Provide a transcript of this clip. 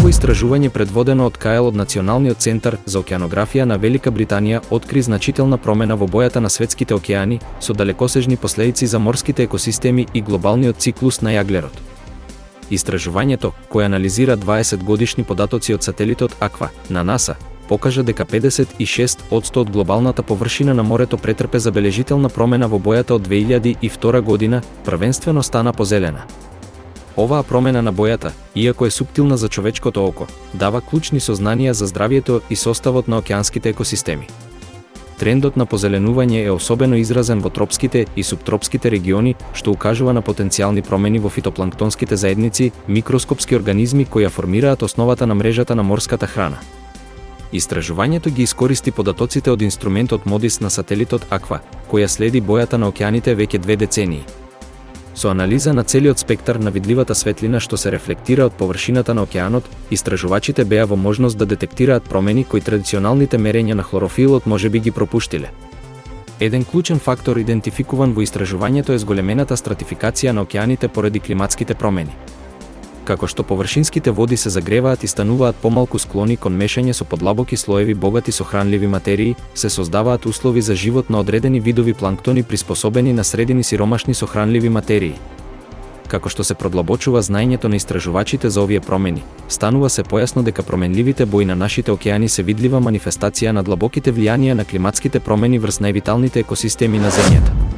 Ново истражување предводено од КАЕЛ од Националниот центар за океанографија на Велика Британија откри значителна промена во бојата на светските океани со далекосежни последици за морските екосистеми и глобалниот циклус на јаглерот. Истражувањето, кое анализира 20 годишни податоци од сателитот АКВА на НАСА, покажа дека 56% од глобалната површина на морето претрпе забележителна промена во бојата од 2002 година, првенствено стана позелена. Оваа промена на бојата, иако е суптилна за човечкото око, дава клучни сознанија за здравието и составот на океанските екосистеми. Трендот на позеленување е особено изразен во тропските и суптропските региони, што укажува на потенцијални промени во фитопланктонските заедници, микроскопски организми кои ја формираат основата на мрежата на морската храна. Истражувањето ги искористи податоците од инструментот МОДИС на сателитот АКВА, која следи бојата на океаните веќе 2 децении. Со анализа на целиот спектар на видливата светлина што се рефлектира од површината на океанот, истражувачите беа во можност да детектираат промени кои традиционалните мерења на хлорофилот можеби ги пропуштиле. Еден клучен фактор идентификуван во истражувањето е зголемената стратификација на океаните поради климатските промени. Како што површинските води се загреваат и стануваат помалку склони кон мешање со подлабоки слоеви богати со хранливи материи, се создаваат услови за живот на одредени видови планктони приспособени на средини сиромашни со хранливи материи. Како што се продлабочува знаењето на истражувачите за овие промени, станува се појасно дека променливите бои на нашите океани се видлива манифестација на длабоките влијанија на климатските промени врз највиталните екосистеми на земјата.